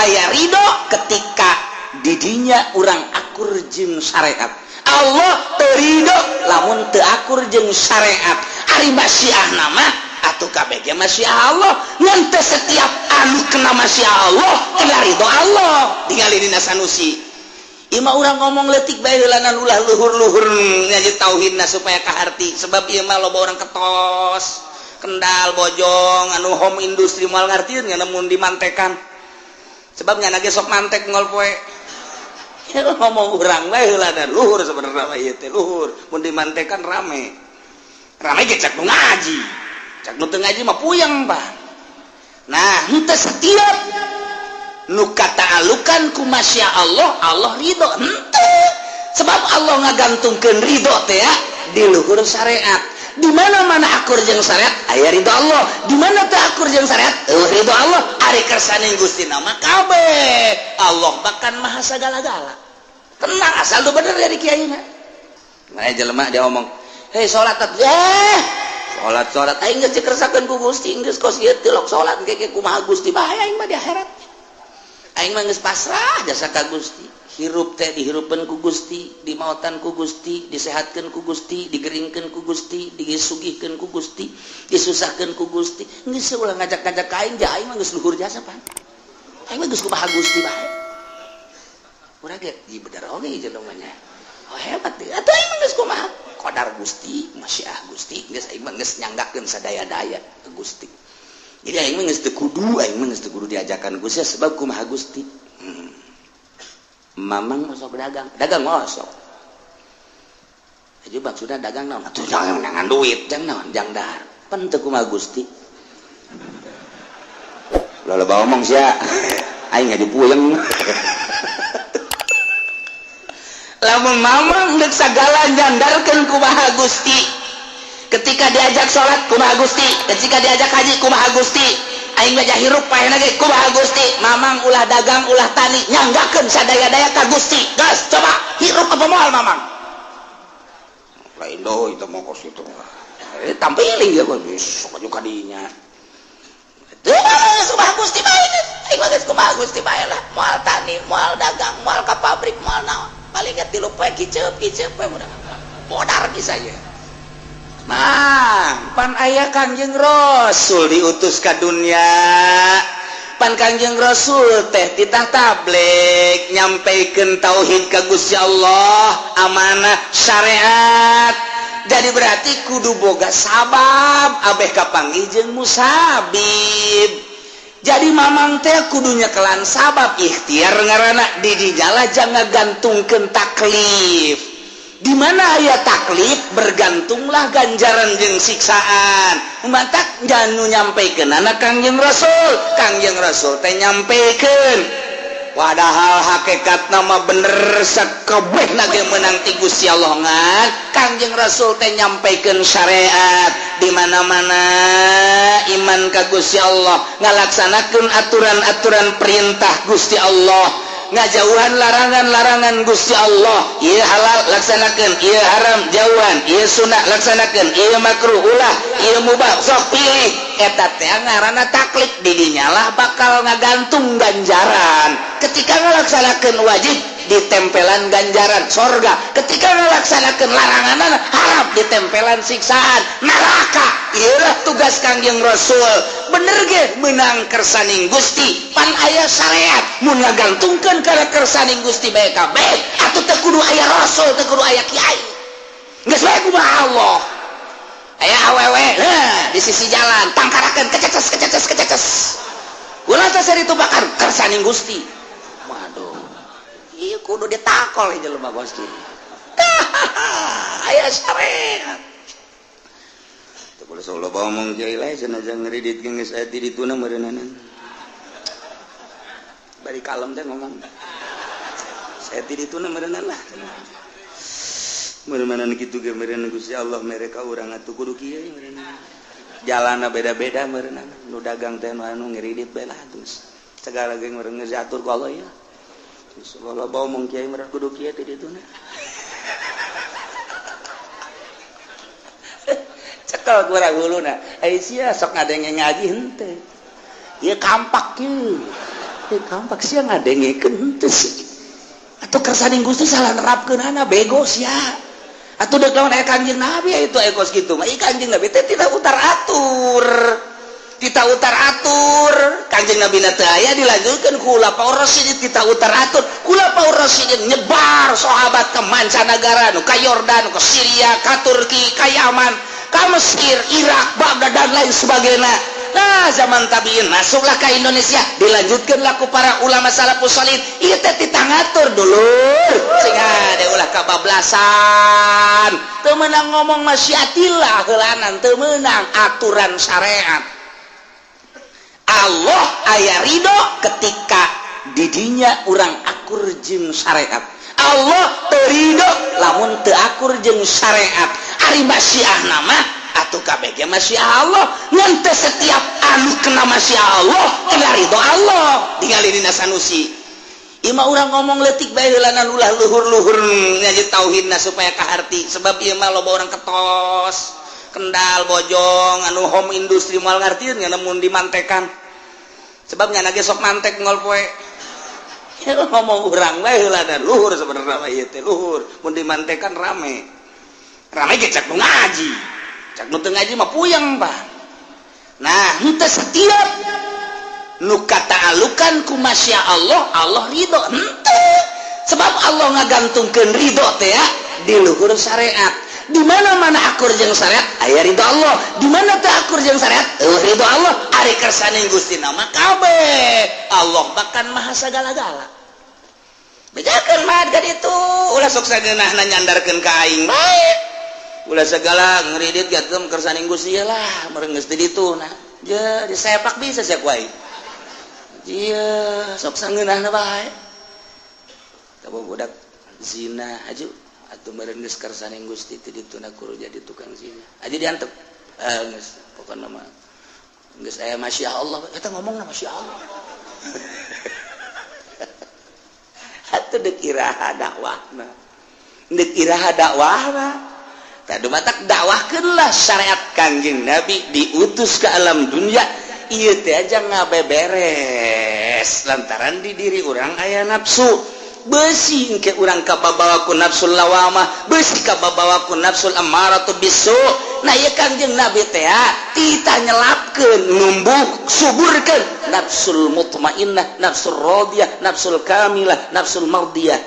aya ridho ketika didinya urang akur jeung syariat. Allah terido lamun teu akur jeung syariat. Ari masyiah nama atuh kabeh ge masyiah Allah. Ngan teu setiap anu kena masyiah Allah kena ridho Allah. Tingali dina sanusi. Ima urang ngomong leutik bae heulanan ulah luhur-luhur ngaji tauhidna supaya kaharti. Sebab ieu mah loba urang ketos. Kendal bojong anu home industri moal ngartieun nya mun dimantekan. Sebab nya ge sok mantek ngol poe. Ya ngomong urang bae heulanan luhur sabenerna mah ieu teh luhur. Mun dimantekan rame. Rame ge cak nu ngaji. Cak nu teu ngaji mah puyeng bah. Nah, henteu setiap nu kata'alukan ku masya Allah, Allah ridho. Henteu. Sebab Allah ngagantungkeun ridho teh ya di luhur syariat. Di mana-mana akur jeung syariat aya ridho Allah. Di mana teu akur jeung syariat ridho Allah. Ari kersane Gusti nama kabeh. Allah bahkan maha sagala-gala. Tenang asal lu bener dari kiaina. Nah, jelema dia ngomong, "Hei salat salat aing geus dikersakeun ku Gusti, geus kos ieu teu lok salat ge kumaha Gusti bahaya aing mah di akhirat." Aing mah geus pasrah jasa ka Gusti. Hirup teh dihirupeun ku Gusti, dimaotan ku Gusti, disehatkeun ku Gusti, digeringkeun ku Gusti, disugihkeun ku Gusti, disusahkeun ku Gusti. Geus ulah ngajak-ngajak ka aing, aing mah geus luhur jasa pan. Aing mah geus kumaha Gusti bae. Urang ge di bener oge jelema nya. Oh hebat teh. Atuh aing mah geus kumaha? Qadar Gusti, masyiah Gusti, geus aing mah geus nyanggakeun sadaya-daya ke Gusti. Jadi aing mah geus teu kudu diajakan Gusti sebab kumaha Gusti. Mamang masuk dagang masuk. Jadi maksudnya dagang naon? Atuh jangan nangan duit, jangan naon, jang dahar. Pan teu kumaha Gusti. Loba omong sia. Aing ngadi puyeng. Lamun mamang deuk sagala nyandarkeun kumaha Gusti. Ketika diajak salat kumaha Gusti, ketika diajak haji kumaha Gusti. Aing mah hirup paehna ge kumaha Gusti. Mamang ulah dagang ulah tani nyanggakeun sadaya-daya ka Gusti. Gas coba hirup apa moal mamang. Lain doh itu mah kos itu. Tampiling dia geus sok ka dinya. Kumaha Gusti bae. Aing mah geus kumaha Gusti bae lah. Moal tani, moal dagang, moal ka pabrik, moal naon. Paling ge 3 poe kiceup we mudah. Modar bisa ye. Nah, pan aya Kangjeng Rasul diutus ka dunya. Pan Kangjeng Rasul teh titah tabligh nyampaikeun tauhid ka Gusti Allah, amanah syariat. Jadi berarti kudu boga sabab abeh kapanggih jeung musabib. Jadi mamang teh kudunya kelan sabab ikhtiar ngaranna di dijalah jangan gantungkeun taklif. Di mana aya taklif bergantunglah ganjaran jeung siksaan. Umatak janu nyampaikeun anak Kangjeng Rasul teh nyampaikeun padahal hakikat nama bener sakabehna ge meunang ti Gusti Allah ngan Kangjeng Rasul teh nyampaikeun syariat di mana-mana iman ka Gusti Allah ngalaksanakeun aturan-aturan perintah Gusti Allah ngajauhan larangan-larangan Gusti Allah. Ieu halal laksanakeun, ieu haram jauhan, ieu sunah laksanakeun, ieu makruh ulah, ieu mubah sok pilih. Eta teh ngaranna taklif. Di dinya lah bakal ngagantung ganjaran. Ketika ngalaksanakeun wajib ditempelan ganjaran sorga. Ketika ngalaksanakeun larangan harap ditempelan siksaan neraka. Ieulah tugas Kangjeng Rasul. Bener ge meunang kersaning Gusti pan aya syariat mun ngagantungkeun kana kersaning Gusti bae kabeh atuh teu kudu aya rasul teu kudu aya kiai geus bae kumaha Allah aya awewe di sisi jalan tangkarakeun kececes ulah teh sari tubakan kersaning Gusti waduh ieu kudu ditakol jelema Gusti aya syariat. Kalau seolah ngomong jahil aja, jangan ngeridit geus aya di dituna meureunanan. Bari kalem teh ngomong. Saya di dituna meureunan lah. Meureunan kitu ge meureun Gusti Allah mere ka urang atuh kudu kieu meureunana. Jalanna beda-beda meureunana. Nu dagang teh anu ngeridit bae lah terus. Segala ge meureun geus diatur ku Allah ya. Terus kalau ngomong kiai meureun kudu kieu di dituna. Cekel kurang huluna ai sia sok ngadenge ngaji henteu ieu kampak kieu kampak siang ngadengikeun teu sih atuh kersaning Gusti salah nerapkeun ana bego sia atuh deuk lawan aya Kanjeng Nabi itu ekos kitu mah Kanjeng Nabi teh tidak utar atur Kanjeng Nabi teh aya dilanjutkeun ku Khulafaur Rasyidin kita utar atur Khulafaur Rasyidin nyebar sahabat ke mancanagara nu ka Yordan ke Syria ka Turki ka Yaman ka Mesir Irak Baghdad dan lain sebagainya. Nah zaman tabiin masuklah ke Indonesia dilanjutkanlah ku para ulama salafus salih ieu teh ditangatur dulur sing ade ulah kabablasan teu meunang ngomong masyiatillah heulanan teu meunang aturan syariat Allah aya ridho ketika didinya urang akur jeung syariat Allah teu ridho lamun teu akur jeung syariat ari masyiah nama atuh kabeh masyiah Allah ngan teh setiap anu kena masyiah Allah kena ridho Allah ningali dina sanusi ima urang ngomong leutik bae heulanan ulah luhur-luhur ngaji tauhidna supaya kaharti sebab ieu mah loba urang ketos Kendal bojong anu home industri moal ngartieun nya mun dimantekan sebab nya ge sok mantek ngol poe ngomong urang bae heulanan luhur sebenarnya mah ieu teh luhur mun dimantekan rame ge cak nu ngaji cak nu teu ngaji mah puyeng Pak nah henteu setiap nu kataalukan ku masya Allah ridho henteu sebab Allah ngagantungkeun ridho teh ya di luhur syariat di mana-mana akur jeung syariat aya ridho Allah di mana teu akur jeung syariat ridho Allah ari kersaning Gusti nama kabeh Allah bahkan maha sagala-gala bejakeun mah ka ditu ulah sok sageunahna nyandarkeun ka aing bae ulah segala ngeridit gatem kersaning Gusti lah meureun geus di ditu nah je disepak bisa sia ku aing ieu sok sangeunahna bae teu budak zina aju atuh meureun geus kersaning Gusti teh dituna kudu jadi tukang zina aja diantep geus pokona mah geus aya masyiah Allah eta ngomongna masyiah Allah atuh deuk iraha dakwahna deuk iraha dakwahna tadu matak dakwahkeunlah syariat Kanjeng Nabi diutus ke alam dunia ieu teh aja ngabeberes lantaran di diri urang aya nafsu besi engke urang kababawa ku nafsul lawamah besi kababawa ku nafsul ammaratu bisu nah ieu Kanjeng Nabi teh tita nyelapkeun numbuh suburkeun nafsul mutmainnah nafsul radiyah nafsul kamilah nafsul mardiyah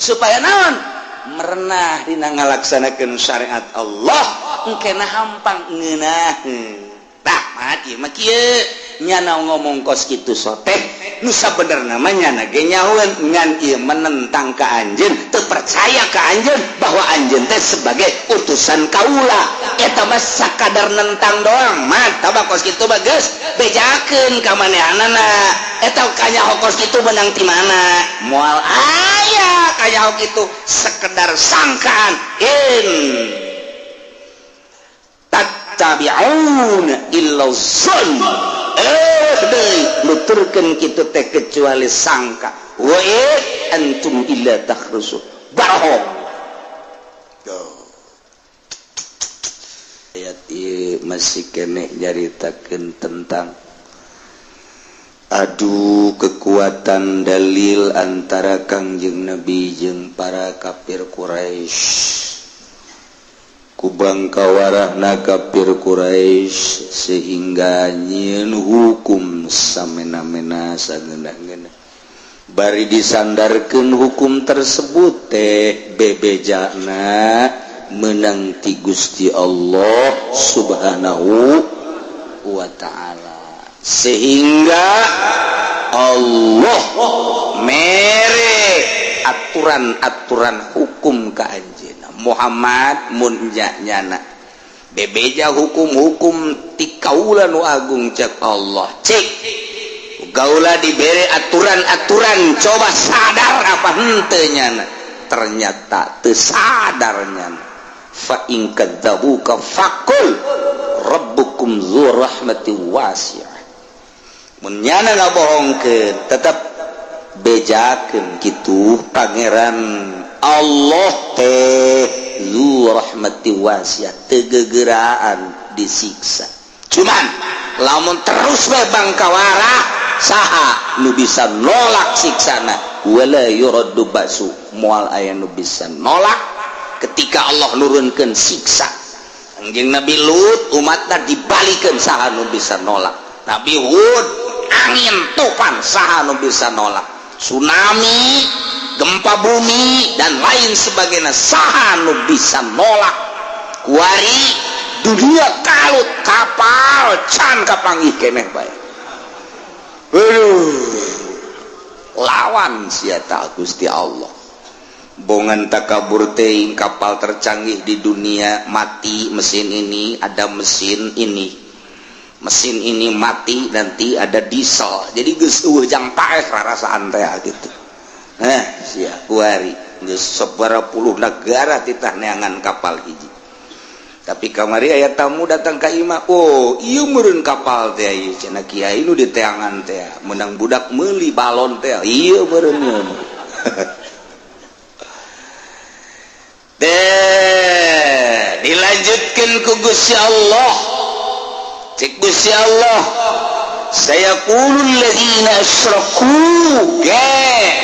supaya naon merenah dina ngalaksanakeun syariat Allah engke na hampang ngeunaheun tah mah ieu mah kieu nyana ngomong kos kitu soteh nu sabenerna mah nyana ge nyahoeun ngan ieu menentang ka anjeun teu percaya ka anjeun bahwa anjeun teh sebagai utusan kaula eta mah sakadar nentang doang mah tah kos kitu mah geus bejakeun ka manehanana eta kanyaho kos kitu menang ti mana moal aya kanyaho kitu sekedar sangkaan tabi'un illa zon deui nuturkeun kitu teh kecuali sangka wa antum illa takhrusu barho ayat ieu masih keneh nyaritakeun tentang adu kekuatan dalil antara Kangjeng Nabi jeung para kafir Quraisy kubang kawarahna kafir Quraisy sehingga nyieun hukum samena-mena sageuna-geuna bari disandarkeun hukum tersebut teh bebejana meunang ti Gusti Allah Subhanahu wa ta'ala sehingga Allah mere aturan-aturan hukum ka anjeunna Muhammad mun nyana bebeja hukum-hukum ti kaula nu agung cek Allah cek gaula dibere aturan-aturan coba sadar apa henteu nyana ternyata teu sadar nyana fa in kadzabuka faqul rabbukum dzu rahmatin wasi'ah mun nyana ngabohongkeun tetep bejakeun kitu pangeran Allah teh zu rahmati wasiat tegegeraan disiksa cuman lamun terus we bangkawara saha nu bisa nolak siksana wala yuraddu basu moal aya nu bisa nolak ketika Allah nurunkeun siksa. Anjing Nabi Lut umatna dibalikeun saha nu bisa nolak. Nabi Hud angin topan saha nu bisa nolak. Tsunami, gempa bumi dan lain sebagainya saha nu bisa nolak. Kuari dunia kalut kapal can kapanggih keneh bae. Lawan siata Gusti Allah. Bongan takabur teuing kapal tercanggih di dunia mati mesin ini, ada mesin ini. Mesin ini mati nanti ada diesel. Jadi geus ujang paeh rarasaan teh gitu. Sia kuari geus sabaraha puluh negara titah neangan kapal hiji. Tapi kamari aya tamu datang ka imah, oh ieu meureun kapal teh ieu cenah kiai nu di teangan teh menang budak meuli balon teh ieu meureun ieu. Dilanjutkan ku Gusti Allah. Cek Gusti Allah, saya qulul ladzina asyraku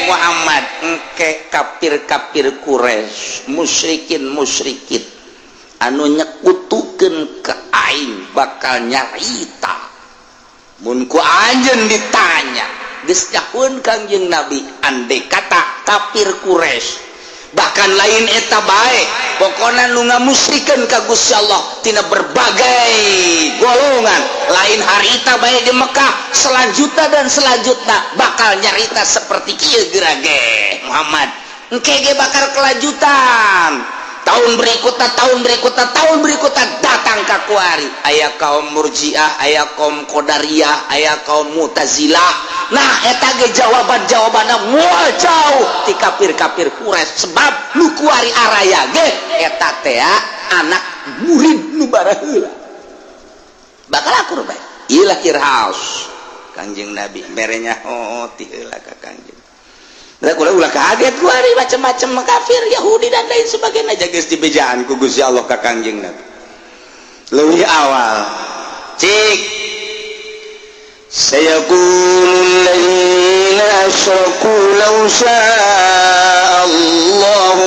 Muhammad engke kafir-kafir Quraisy, musyrikin anu nyekutukeun ke aing bakal nyarita. Mun ku anjeun ditanya, geus nyahoeun Kangjeng Nabi andai kata kafir Quraisy bahkan lain eta bae pokona nu ngamusyrikeun ka Gusti Allah tina berbagai golongan lain harita bae di Mekah selanjutna dan selanjutna bakal nyarita seperti kieu gerage Muhammad engke ge bakal kelanjutan tahun berikutnya datang ka kuari aya kaum Murji'ah aya kaum Qadariyah aya kaum Mu'tazilah. Nah eta ge jawaban-jawabanna moal jauh ti kafir-kafir Quraisy sebab nu kuari araya ge eta teh anak murid nu baraheula bakal akur bae ieu lahir haus Kangjeng Nabi merenya ti heula ka Kangjeng. Da ulah kaget kuari macam-macam kafir Yahudi dan lain sebagainya aja geus dibejaan ku Gusti Allah ka Kangjeng Nabi. Leuwih awal cik sayaqulul ladzina asyraku law sya'allahu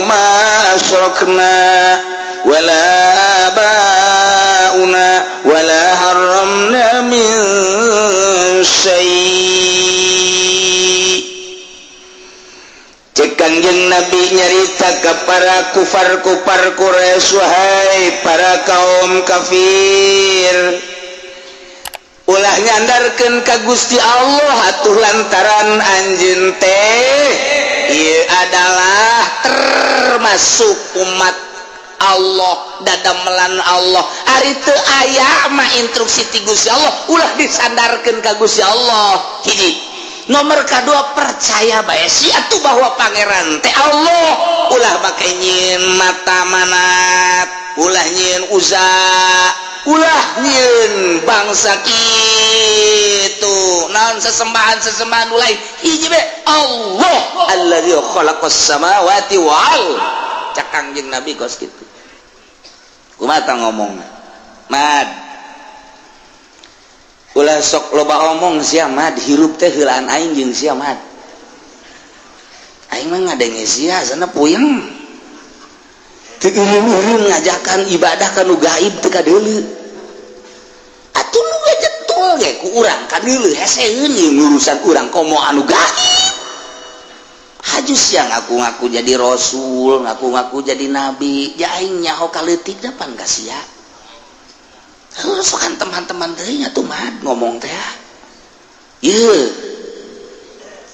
ma asyrakna wala abauna wala harramna min syai'. Cek Kangjeng Nabi nyarita ke para kufar-kufar Quraisy wahai para kaum kafir ulah nyandarkeun ka Gusti Allah atuh lantaran anjeun teh ieu adalah termasuk umat Allah dadamelan Allah ari teu aya mah instruksi ti Gusti Allah ulah disandarkeun ka Gusti Allah. Hiji nomor kedua percaya bae si atuh bahwa pangeran teh Allah ulah make nyieun mata manat ulah nyieun uza ulah nyieun bangsa kitu naon sesembahan ulah hiji bae Allah alladzi khalaqas samawati wal cak Kangjeng Nabi kos kitu kumaha ngomongna mad ulah sok loba omong sia mad hirup teh heulaan aing jeung sia mad aing mah ngadenge sia sana puyeng teu eureun ngajakan ibadah kanu gaib teu kadeuleu atuh nu gajetul ge ku urang kadeuleu heseueun urusan urang komo anu gaib haju sia ngaku-ngaku jadi rasul ngaku-ngaku jadi nabi ja aing nyaho kaleutik dapan ka sia. Sokan teman-teman teh nya tuh mad ngomong teh ieu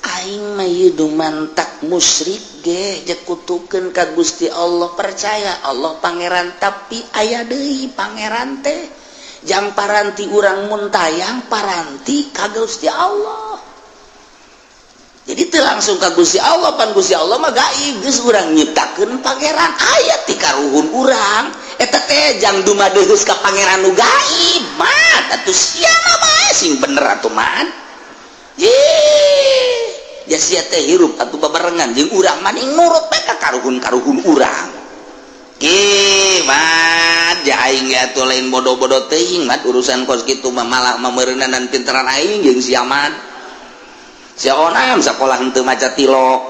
aing mah ieu dumantak musyrik ge jekutukeun ka Gusti Allah percaya Allah pangeran tapi aya deui pangeran teh jang paranti urang mun tayang paranti ka Gusti Allah jadi teu langsung ka Gusti Allah pan Gusti Allah mah gaib geus urang nyiptakeun pangeran aya ti karuhun urang eta teh jang dumadeus ka pangeran nu gaib mah atuh sia mah sing bener atuh man ya sia teh hirup atuh babarengan jeung urang mah nurut bae ka karuhun-karuhun urang mah ja aing atuh lain bodoh-bodoh teuing mah urusan kos kitu mah malah mameureunan pinteran aing jeung sia mah onam sekolah henteu maca tilok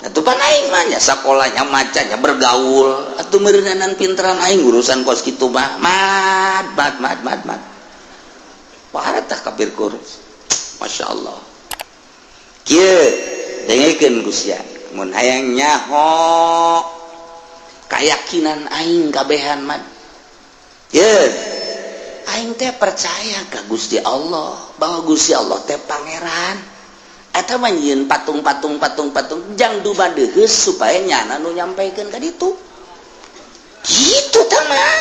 atuh pan aing mah nya sakolahnya macanya bergaul atuh meureunan pinteran aing urusan kos kitu mah mad parat tah kapir kurus masyaallah kieu dengekeun Gusti mun hayang nyaho keyakinan aing kabehan mah ye aing teh percaya ka Gusti Allah bahwa Gusti Allah teh pangeran eta mah nyieun patung jang dubadeus supaya nyana nu nyampaikeun ka ditu kitu tah mah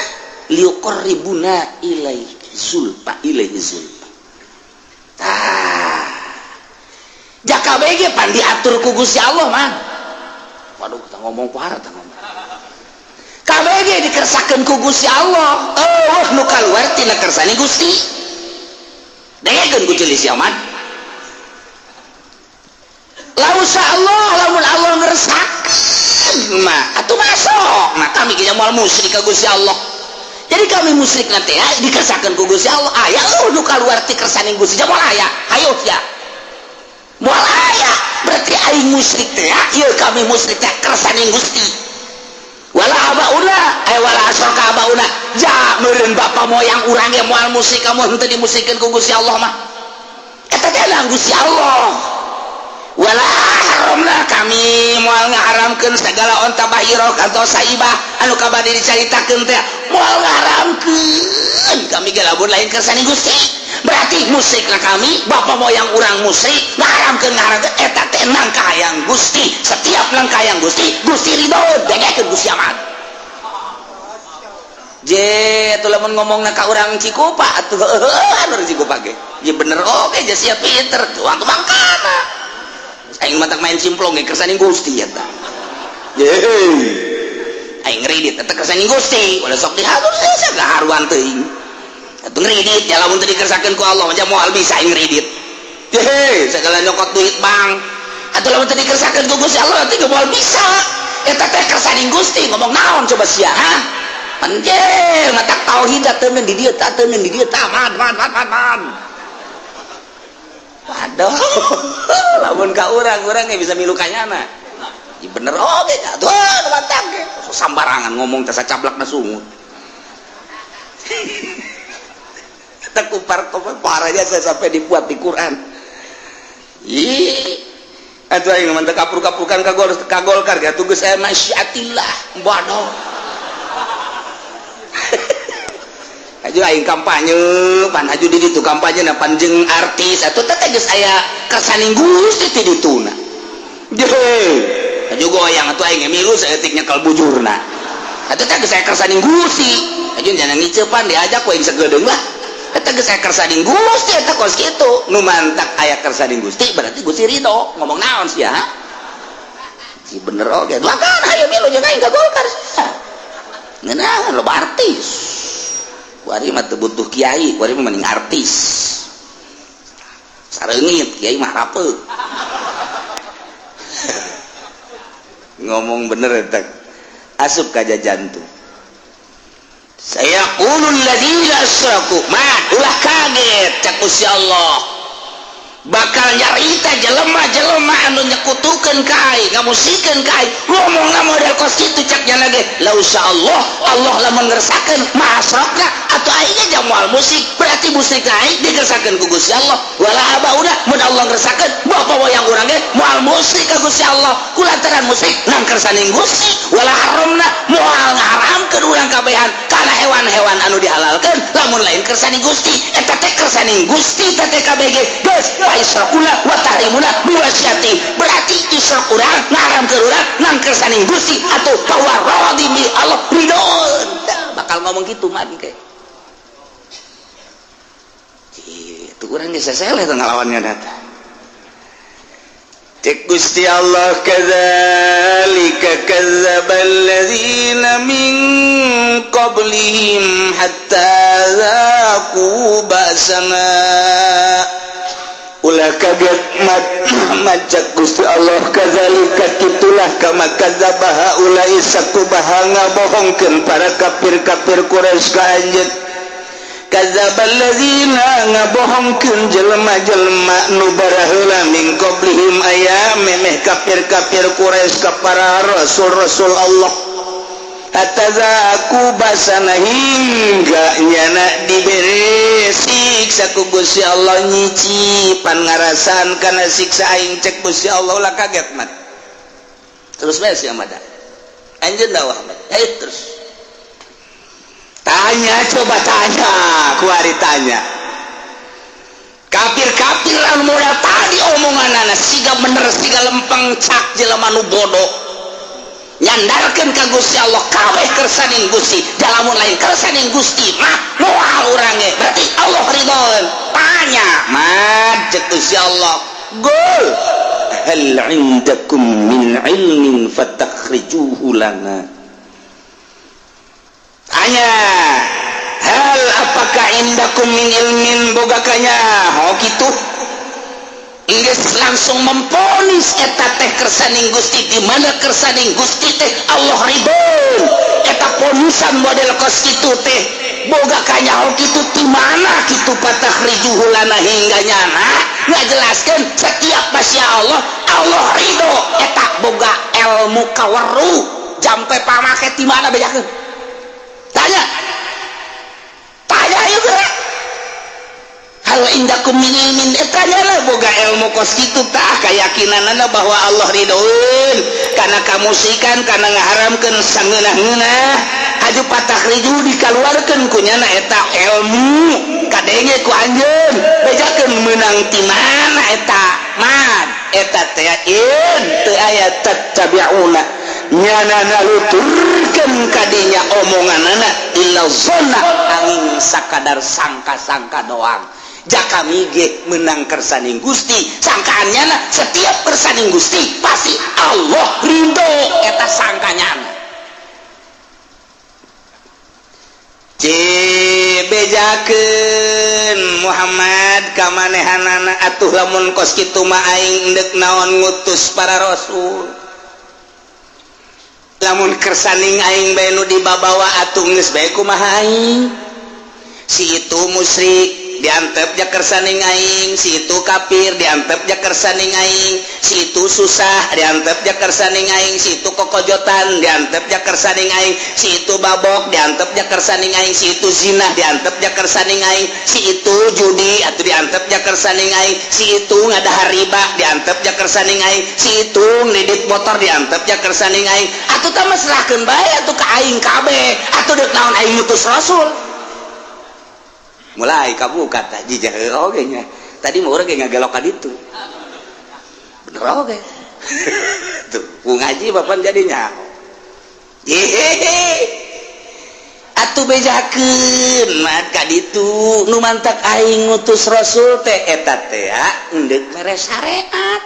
liuqribuna ilaihi zulfa tah jaka bege pan diatur ku Gusti Allah mah waduh kita ngomong parah tah ngomong kabege dikersakeun ku Gusti Allah nu kaluar tina kersane Gusti dengekeun ku ceuli sia mah lausa Allah lamun Allah ngeresakeun mah atuh masuk nah kami ge moal musyrik ka Gusti Allah jadi kami musyrik nanti ya dikersakeun ku Gusti Allah aya nu kaluar ti kersane Gusti moal aya hayo sia moal aya berarti aing musyrik teh ya ieu kami musyrik teh kersane Gusti wala abauna wala asroka abauna ja meureun bapa moyang urang ge moal musyrik kamu henteu dimusyrikeun ku Gusti Allah mah eta teh Gusti Allah wala haramna kami moal ngaharamkeun segala onta bahiro kantos saibah anu kabade dicaritakeun teh moal ngaharamkeun kami ge lamun lain kersane Gusti berarti musyrikna kami bapa moyang urang musyrik ngaharamkeun eta teh nangka hayang Gusti setiap nangka hayang Gusti ridho dengekeun Gusti amat je atuh lamun ngomongna ka urang Cikupa atuh anu Cikupa ge ye bener oge je sia pinter tuh atuh mangkana aing matak main simplong ge kersane Gusti eta aing ngridit eta kersane Gusti ulah sok dihatur saya gaharuan teuing atuh ngridit ya lamun teu dikersakeun ku Allah mah moal bisa aing ngridit segala nyokot duit bang atuh lamun teu dikersakeun ku Gusti Allah teh moal bisa eta teh kersane Gusti ngomong naon coba sia ha anjir matak tauhid teuneun di dieu tah teuneun di dieu tah man waduh lamun ka urang ge bisa milu kanyana ieu bener oge atuh mantap ge sambarangan ngomong teh sacablakna sungut eta kupar parahnya saya sampai dibuat di Quran ih atuh aing mah teu kapur-kapurkan ka Golkar ge atuh geus aya masyiatillah waduh aju aing kampanye pan aju di ditu kampanye na panjeng artis atuh teh geus aya kersane Gusti ti dituna aju goyang atuh aing milu saeutik nyekel bujurna atuh teh geus aya kersane Gusti aju jangan ngiceupan diajak we sagedeung lah eta geus aya kersane Gusti eta kos kitu nu mantak aya kersane Gusti berarti Gusti ridho ngomong naon sia si bener oge lakan hayu milu jeung aing ka Golkar ngeunaan loba artis kuari mah teu butuh kiai kuari mah mending artis sareungit kiai mah rapeuk ngomong bener eta asup ka jajantu saya qulul ladzina asyraku mah ulah kaget cak Gusti Allah bakal nyarita jelema-jelema anu nyekutukeun ka aing ngamusikeun ka aing ngomongna model kos kitu cak nya lagi lausa Allah lamun ngeresakeun masrokna atuh aing ge moal musik berarti musik aing digersakeun ku Gusti Allah wala abauna mun Allah ngeresakeun bapa moyang urang ge moal musik ka Gusti Allah kulantaran musik nang kersane Gusti wala haramna moal ngaharamkeun urang kabehan kana hewan-hewan anu dihalalkeun lamun lain kersane Gusti eta teh kersane Gusti teh KBG geus israkuna wa tahrimuna biwasiati berarti israk urang ngaharamkeun urang nang kersane Gusti atuh bahwa radhi bi Allah ridho bakal ngomong gitu mah ge itu urang geus seleh teh ngalawannya data cek Gusti Allah kadzalika kadzdzabal ladzina min qablihim hatta zaqu ba'sana ulah kaget macak Gusti Allah kadzalika kitulah kama kadzabaha ulai sakubaha ngabohongkeun para kafir-kafir Quraisy ka anjeun kadzdzabal ladzina ngabohongkeun jelema-jelema nu baraheula min qablihim aya memeh kafir-kafir Quraisy ka para rasul-rasul Allah hatta aku basana hingga nyana diberi siksa ku Gusti Allah nyicipan ngarasan kana siksa aing cek Gusti Allah ulah kaget mat terus bae si Amada anjeun dawah terus tanya, coba tanya, kuari tanya. Kafir-kafir anu modal tadi omonganana siga bener siga lempeng cak jelema nu bodoh. Nyandarkeun ka Gusti Allah kabeh kersaning Gusti, dalamun lain kersaning Gusti mah moal urange. Berarti Allah ridhoeun. Tanya, mah cek Gusti Allah. Gol. Hal 'indakum min 'ilmin fatakhrijuhu lana. Tanya, hal apakah indakum min ilmin bogakanya oh gitu geus langsung memponis eta teh kersaning Gusti di mana kersaning Gusti teh Allah ridho eta ponisan model kos kitu teh bogakanya oh gitu di mana kitu patakhrijuhu lana hingga nyana ngajelaskeun setiap pasya Allah ridho eta boga ilmu kaweru jampe pamake di mana bejakeun tanya juga hal indakum min ilmin tanya lah boga ilmu kos kitu tah keyakinanana bahwa Allah ridhoeun kana kamusikan kana ngaharamkeun sangeunah-ngeunah haju patakhrijuh dikaluarkeun ku nyana eta ilmu kadenge ku anjeun bejakeun meunang ti mana eta mad eta teh teu aya tattabi'una nyana naluturkeun kadinya omonganana illa zonna angin sakadar sangka-sangka doang jaka mige menang kersaning Gusti sangkaannya setiap kersaning Gusti pasti Allah ridho eta sangkanyana bejakeun Muhammad kamanehanana atuh lamun kos kitu mah aing endek naon ngutus para rasul lamun kersaning aing bae nu dibabawa atuh geus bae kumaha aing si itu musyrik diantep ja kersaning aing si itu kafir diantep ja kersaning aing si itu susah diantep ja kersaning aing si itu kokojotan diantep ja kersaning aing si itu babok diantep ja kersaning aing si itu zina diantep ja kersaning aing si itu judi atuh diantep ja kersaning aing si itu ngadahar riba diantep ja kersaning aing si itu ngedit motor diantep ja kersaning aing atuh tah masrahkeun bae atuh ka aing kabeh atuh deuk naon aing ngutus rasul mulai kabuka tadi jahe oge nya tadi mau orang kayak ngagelok ka ditu bener oge tuh ku ngaji bapak jadinya hehehe atuh bejakeun mah ka ditu nu mantak aing ngutus rasul teh eta teh endeup mere syariat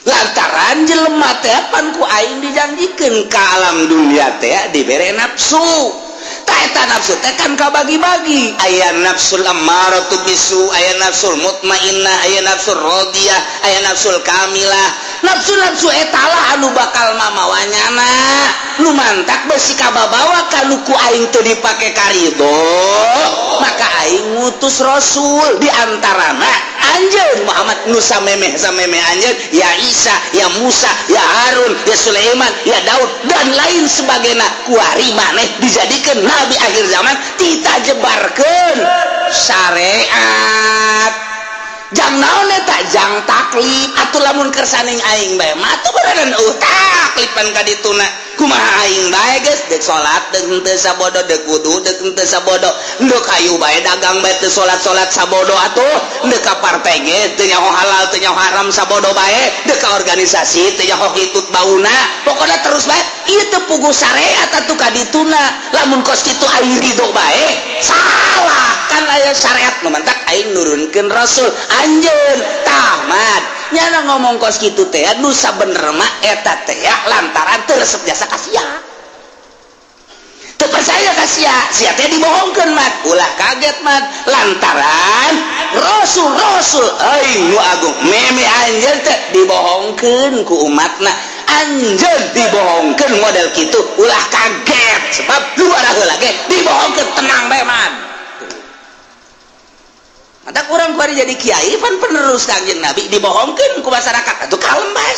lantaran jelema teh pan ku aing dijanjikeun ka alam dunia teh dibere nafsu eta nafsu teh kan kabagi-bagi aya nafsul ammaratu bisu aya nafsul mutmainnah aya nafsul radiyah aya nafsul kamilah nafsu-nafsu eta lah anu bakal mamawanyana nu mantak besi kababawa kanu ku aing teu dipake karidho maka aing ngutus rasul di antarana anjeun Muhammad nu samemeh anjeun ya Isa ya Musa ya Harun ya Sulaiman ya Daud dan lain sebagainya kuari maneh dijadikeun nabi akhir zaman kita jebarkeun syariat jang naon eta jang taklif atuh lamun kersaning aing bae mah atuh beureun taklifan ka dituna kumaha aing bae geus deuk salat deuk teu sabodo deuk wudu deuk teu sabodo deuk hayu bae dagang bae teu salat sabodo atuh deuk ka partai ge teu nyaho halal teu nyaho haram sabodo bae deuk ka organisasi teu nyaho hitut bauna pokona terus bae ieu teu puguh syariat atuh ka dituna lamun kos kitu aing ridho bae salah kan aya syariat nu mantak aing nurunkeun rasul anjeun tamat nyana ngomong kos kitu teh nu sabener mah eta teh lantaran teu resep jasa kasia teu percaya kasia sia teh dibohongkeun mat ulah kaget mat lantaran rasul aing nu agung meme anjeun teh dibohongkeun ku umatna anjeun dibohongkeun model kitu ulah kaget sebab luar heula ge dibohongkeun tenang bae mat mata kurang kuari jadi kiai pan penerus Kangjeng Nabi dibohongkeun ku masyarakat atuh kalem bae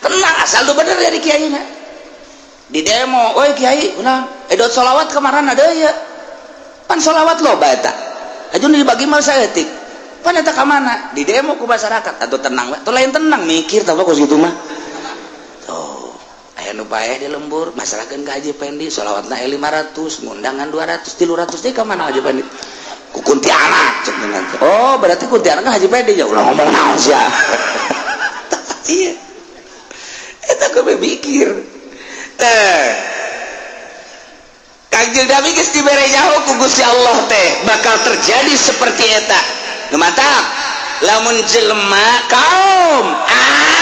tenang asal tuh bener jadi kiai na di demo oi kiai ulah edot sholawat kemarin ada ya pan sholawat loba eta ajun dibagi mal saeutik pan eta ka mana di demo ku masyarakat atuh tenang tuh lain tenang mikir tau kos gitu mah tuh aya nu paeh di lembur masarakeun ka Haji Pendi sholawatna 500 ngundangan 200 300 teh ka mana Haji Pendi ku Kuntilanak cek nanti oh berarti Kuntilanak kan Haji Pendi ya ulah ngomong naon sia iya eta kudu mikir Kangjeng Nabi geus dibere nyaho ku Gusti Allah teh bakal terjadi seperti eta mantap lamun jelema kaum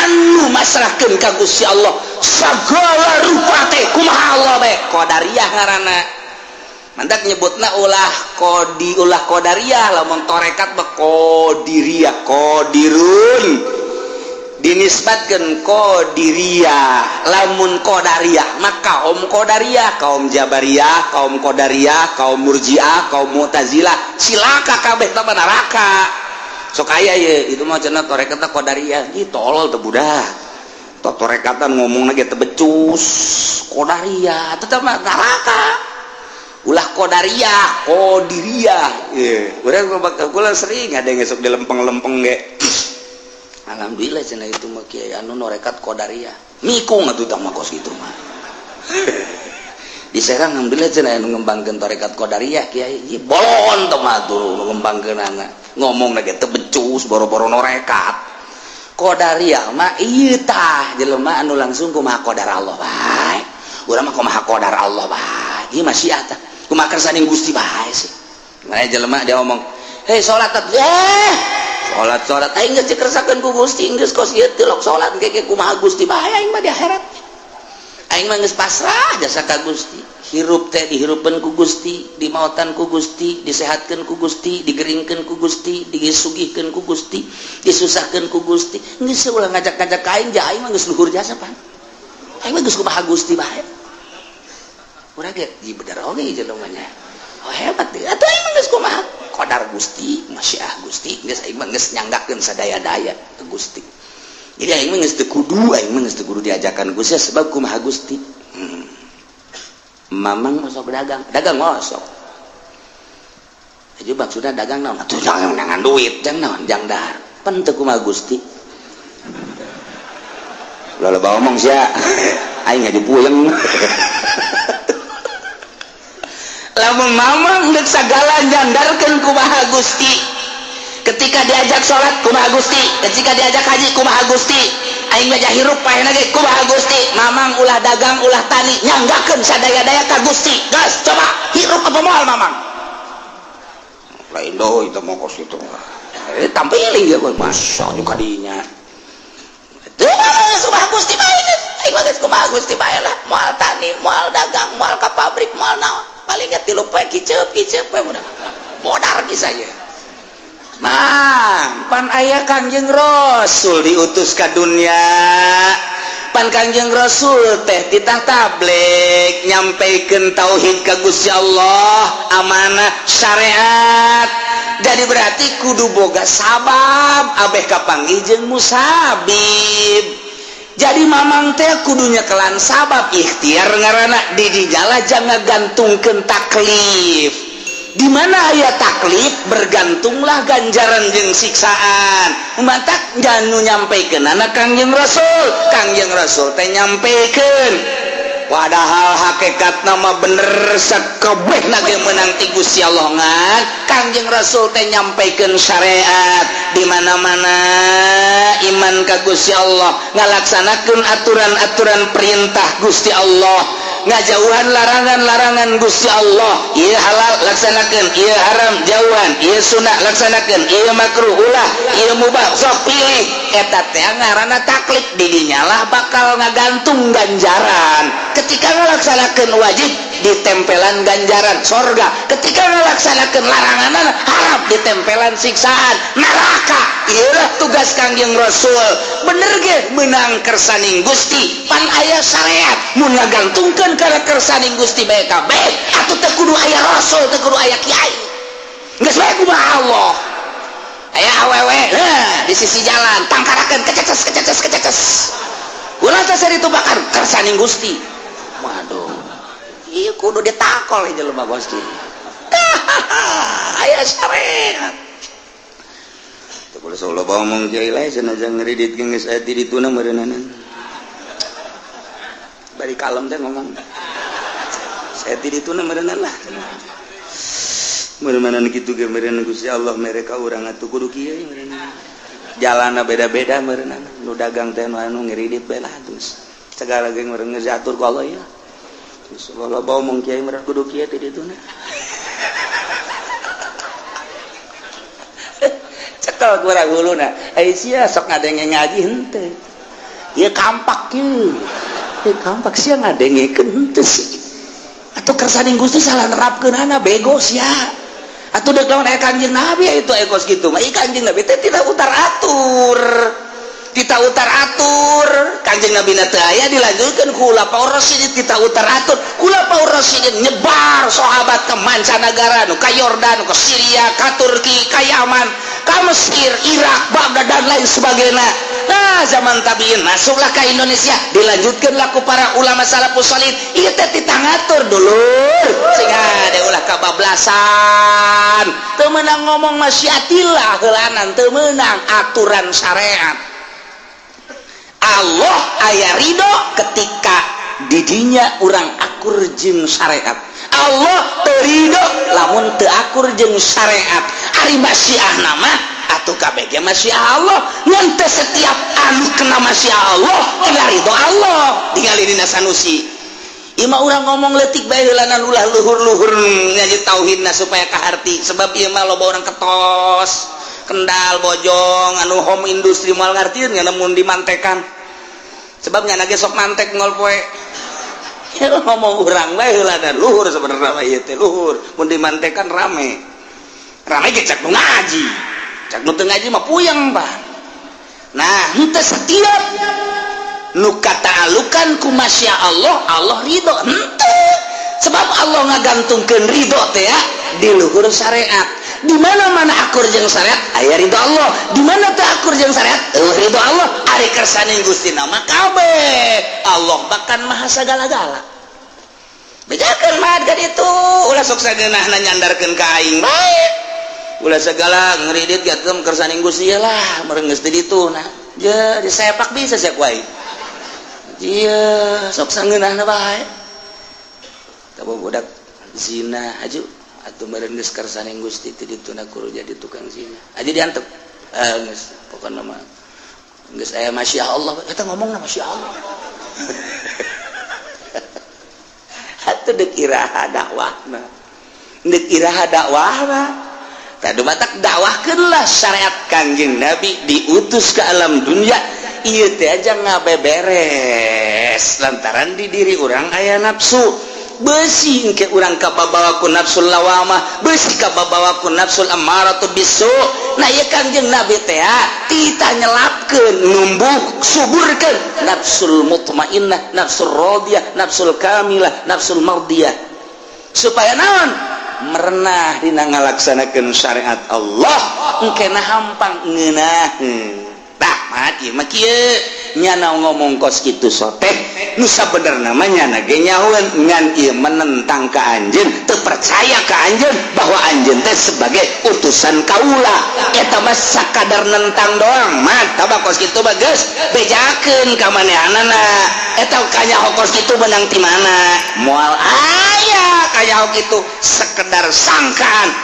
anu masrahkeun ka Gusti Allah sagala rupa teh kumaha Allah bae qadariyah ngaranna mantak nyebutna ulah qadariyah lamun torekat mah qadiriyah qadirun dinisbatkeun qadiriyah lamun qadariyah maka kaum qadariyah kaum jabariyah kaum qadariyah kaum murji'ah kaum mu'tazilah silaka kabeh teh neraka sok aya ye itu mah cenah torekatna qadariyah ieu tolol teh budak torekatan ngomongna ge teh becus qadariyah tetep neraka ulah qadariyah qadiriyah urang kula sering ada yang esuk di lempeng-lempeng ge alhamdulillah cenah itu mah kiai anu norekat qadariyah mikung atuh tah mah kos kitu mah di Serang alhamdulillah cenah anu ngembangkeun tarekat qadariyah kiai ieu bolon tah mah tuh ngembangkeunana ngomongna ge teu becus boro-boro norekat qadariyah mah ieu tah jelema anu langsung kumaha qadar Allah bae urang mah kumaha qadar Allah bae ieu masyiah tah kumaha kersaning Gusti bae sih mane jelema dia ngomong hei salat salat aing geus dikersakeun ku Gusti geus kos ieu teu lok salat ge kumaha Gusti bae aing mah di akhirat aing mah geus pasrah jasa ka Gusti hirup teh dihirupkeun ku Gusti dimaotan ku Gusti disehatkeun ku Gusti digeringkeun ku Gusti disugihkeun ku Gusti disusahkeun ku Gusti geus ulah ngajak-ngajak ka aing aing mah geus luhur jasa pan aing mah geus kumaha Gusti bae urang ge di bener oge jelema nya oh hebat teh atuh aing mah geus kumaha qadar Gusti masyiah Gusti geus aing mah geus nyanggakeun sadaya-daya ke Gusti jadi aing mah geus teu kudu diajakan Gusti sebab kumaha Gusti mamang sok dagang ngosok aja maksudna dagang naon atuh jangan nangan duit jang naon jang dahar pan teu kumaha Gusti ulah ngomong sia aing ngadi puyeng lamun mamang geus sagala nyandarkeun kumaha Gusti ketika diajak salat kumaha Gusti ketika diajak haji kumaha Gusti aing mah hirup paehna ge kumaha Gusti mamang ulah dagang ulah tani nyanggakeun sadaya-daya ka Gusti gas coba hirup apa moal mamang lain doh itu mah kos itu tampiling dia masya juga dinya kumaha Gusti bae aing mah geus kumaha Gusti bae lah moal tani moal dagang moal ka pabrik moal naon paling gak tilu pae kiceup we udah modar bisa ya mang pan aya Kangjeng Rasul diutus ka dunia pan Kangjeng Rasul teh titah tabligh nyampaikeun tauhid ka Gusti Allah amanah syariat jadi berarti kudu boga sabab abeh kapanggih jeung musabib jadi mamang teh kudunya kelan sabab ikhtiar ngaranna di dijala jangan gantungkeun taklif di mana aya taklif bergantunglah ganjaran jeung siksaan mantak janu nyampaikeun anak Kangjeng Rasul teh nyampaikeun padahal hakikat nama bener sakabehna ge meunang ti Gusti Allah ngan Kangjeng Rasul teh nyampaikeun syariat di mana-mana iman ka Gusti Allah ngalaksanakeun aturan-aturan perintah Gusti Allah ngajauhan larangan-larangan Gusti Allah ieu halal laksanakeun ieu haram jauhan ieu sunah laksanakeun ieu makruh ulah ieu mubah sok pilih eta teh ngaranna taklif di dinya lah bakal ngagantung ganjaran ketika ngalaksanakeun wajib ditempelan ganjaran sorga ketika ngalaksanakeun larangan harap ditempelan siksaan neraka ieu tugas Kangjeng Rasul bener ge meunang kersaning Gusti pan aya syariat mun ngagantungkeun kana kersaning Gusti bae kabeh atuh teh kudu aya rasul teh kudu aya kiai geus bae kumaha Allah aya awewe di sisi jalan tangkarakeun kececes ulah teh sari itu bakar kersaning Gusti. Waduh ieu kudu ditakol ieu jelema Gusti. Aya syariat teu kudu solo ngomong kiai lain sanajan ngriditkeun geus aya di dituna meureunanan bari kalem teh ngomong saya di dituna meureunan lah meureunan kitu ge meureunan Gusti Allah mereka urang atuh kudu kieu meureunan jalanna beda-beda meureunan nu dagang teh anu ngiridit bae lah terus segala ge meureun ngejatur ku Allah ya terus kalau bawa ngomong kiai meureun kudu kieu teh dituna cekel kurang huluna ai sia sok ngadenge ngaji henteu ieu kampak kieu kampak sia ngadengekeun henteu sih atuh kersaning Gusti salah nerapkeunana bego sia atuh deuk lawan aya Kanjeng Nabi itu ekos kitu mah Kanjeng Nabi teh tidak utar atur Kanjeng Nabi na teu aya dilanjutkeun ku Khulafaur Rasyidin kita utar atur Khulafaur Rasyidin nyebar sahabat ke mancanagara nu ka Yordan ke Syria ka Turki ka Yaman ka Mesir Irak Baghdad dan lain sebagainya. Nah zaman tabiin masuklah ke Indonesia dilanjutkanlah ku para ulama salafus salih ieu teh ditangatur dulur sing ade ulah kabablasan teu meunang ngomong masyiatillah heulanan teu meunang aturan syariat. Allah aya ridho ketika didinya urang akur jeung syariat. Allah teu ridho lamun teu akur jeung syariat. Ari masyiah nama atuh kabeh masyiah Allah ngan teu setiap anu kena masyiah Allah kena ridho Allah tinggali dina sanusi ima urang ngomong leutik bae heulanan ulah luhur-luhur ngaji tauhidna supaya kaharti sebab ieu mah loba urang ketos Kendal bojong anu home industri moal ngartieun nya namun dimantekan sebab nya ge sok mantek ngol poe ngomong urang bae heulanan luhur sebenarnya mah ieu teh luhur mun dimantekan rame ge cek nu ngaji cek nu teu ngaji mah puyeng bah. Nah henteu setiap nu kataalukan ku masya Allah ridho henteu sebab Allah ngagantungkeun ridho teh ya di luhur syariat. Di mana-mana akur jeung syariat aya ridho Allah, di mana teu akur jeung syariat ridho Allah. Ari kersaning Gusti nama kabeh Allah bahkan maha sagala-gala. Bejakeun mah ka ditu ulah sok sageunahna nyandarkeun ka aing bae. Ulah segala ngeridit gatem kersaning Gusti lah meureun geus di ditu nah je disepak bisa sak wae ieu sok sangeunahna bae tabu budak zina aju atuh meureun geus kersaning Gusti ti dituna kudu jadi tukang zina aja diantep geus pokona mah geus aya masya Allah eta ngomongna masya Allah atuh deuk iraha dakwahna tadu matak dakwahkeunlah syariat Kangjeng Nabi diutus ke alam dunia ieu teh aja ngabeberes lantaran di diri urang aya nafsu beusi engke urang kababawa ku nafsul lawamah beusi kababawa ku nafsul ammaratu bisu nah ieu Kangjeng Nabi teh tita nyelapkeun numbuh suburkeun nafsul mutmainnah nafsul radiyah nafsul kamilah nafsul mardiyah supaya naon merenah dina ngalaksanakeun syariat Allah engkena hampang ngeunaheun tah mati mah kieu nya ngomong kos kitu soteh nu sabenerna mah nya ge nyahoeun ngan ieu menentang ka anjeun teu percaya ka anjeun bahwa anjeun teh sebagai utusan kaula eta mah sakadar nentang doang mah tabak kos kitu mah geus bejakeun ka manehanana eta kanyaho kos kitu benang ti mana moal aya kanyaho kitu sekedar sangkaan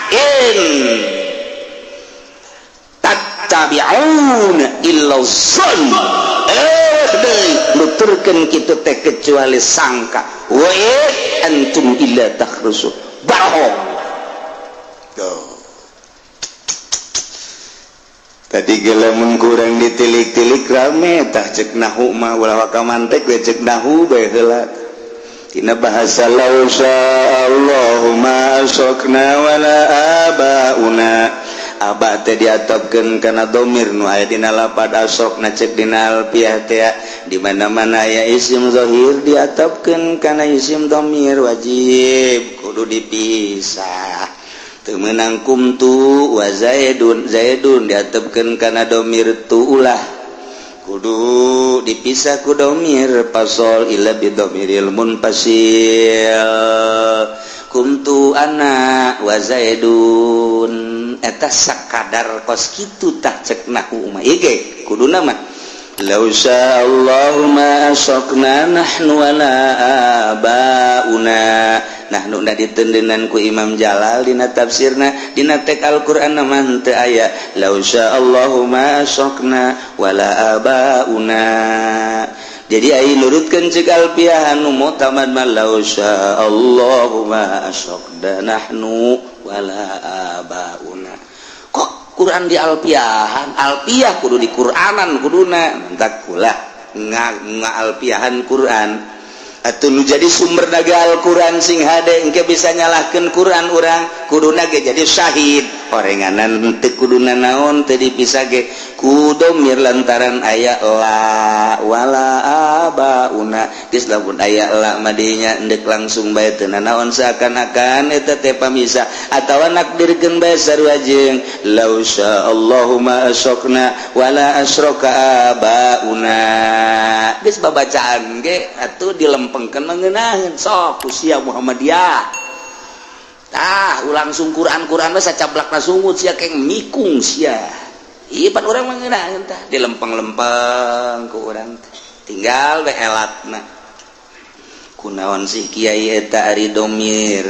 tabi'un illa zon nuturkeun kitu teh kecuali sangka wa antum illa takhrusu bohong tadi gelamun kurang ditilik-tilik rame tah cek nahu mah ulah ka mantek we cek nahu bae heula tina bahasa lausa Allahumma asokna wala abauna abah teh diatopkeun kana dhamir nu aya dina lapad asokna cek dina alfiah teh di mana-mana aya isim zahir diatopkeun kana isim dhamir wajib kudu dipisah menang kumtu wa zaidun diatepkeun kana domir tu ulah kudu dipisah ku domir pasol ila bidomiril munfasil kumtu ana wa zaidun eta sakadar kos kitu tak cek nahu mah ieu kuduna mah law sya'allahu ma asyrakna nahnu wala abauna nahnu da ditendenan ku Imam Jalal dina tafsirna dina tek Al-Qur'an mah teu aya law sya'allahu ma asyrakna wala abauna jadi ai nurutkeun ceuk alfiah anu mutamad ma law sya'allahu ma asyrakna nahnu wala abauna kok Quran di alfiahan alfiah kudu di Qur'anan kuduna mentak kula alfiahan Quran atuh nu jadi sumber daga Al-Quran sing hade engke bisa nyalahkeun Quran urang kuduna ge jadi syahid orenganan teu kuduna naon teu dipisah ge ku domir lantaran aya la wala abauna geus lamun aya la madinya endek langsung bae teu naon seakan-akan eta teh pamisah atawa nakdirkeun bae sarua jeung law sya'allahu ma asyrakna wala asyraka abauna geus babacaan ge atuh dilempengkeun mengeunahkeun sok ku sia Muhammadiyah tah langsung Quran mah sacablakna sungut sia keng mikung sia ieu pan urang mengeunahkeun tah dilempeng-lempeng ku urang tinggal we elatna kunaon sih kiai eta ari domir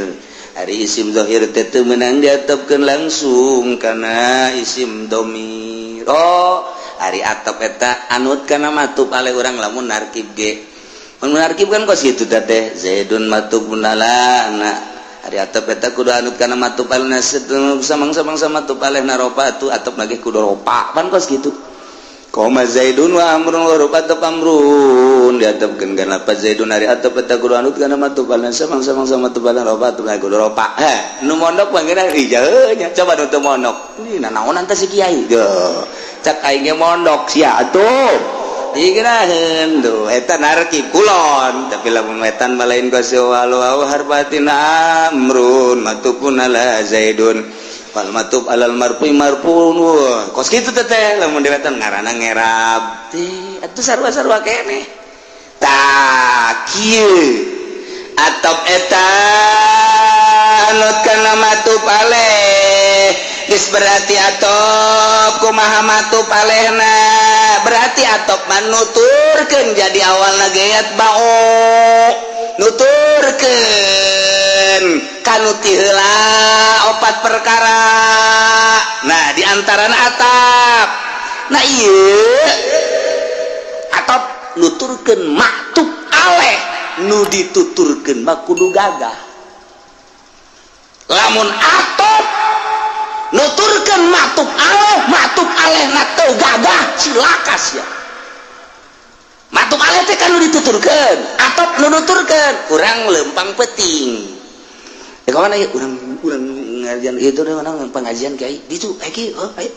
ari isim zahir teh teu meunang diatepkeun langsung kana isim domir oh ari atep eta anut kana matub ale urang lamun narkib ge mun narkib kan kos kitu teh zaidun matubun ala ari atep eta kudu anut kana matub alna samang-samang sama matub alehna ropa atuh atep lagi kudu ropa pan kos kitu koma zaidun wa amrun wa rupat amrun diatepkeun kana lafaz zaidun ari atep eta kudu anut kana matub alna samang-samang sama matub alehna ropa atuh lagi kudu ropa nu mondok panggeuna hijau nya coba nu teu mondok ini naonan teh si kiai geuh cak aing ge mondok sia atuh digeraheun tuh eta narkib kulon tapi lamun wetan malain qasau walau harbatin amrun matupun ala zaidun wal matub alal marfu marfun kos kitu teh lamun di wetan ngaranna ngerab teh atuh sarua-sarua keneh tah kieu atop eta anut kana matub aleh geus berarti atop kumaha matub alehna berarti atop manuturkeun jadi awalna gayat bau nuturkeun kanu ti heula opat perkara nah di antarana atap nah ieu atop nuturkeun maktub aleh nu dituturkeun mah kudu gagah lamun atop nuturkeun maktub aleh na teu gagah silakas ya maktub aleh teh kan nu dituturkeun atop nu nuturkeun urang leumpang peuting kawana ieu urang ngajian itu teh urang pengajian kiai ditu kiai ayo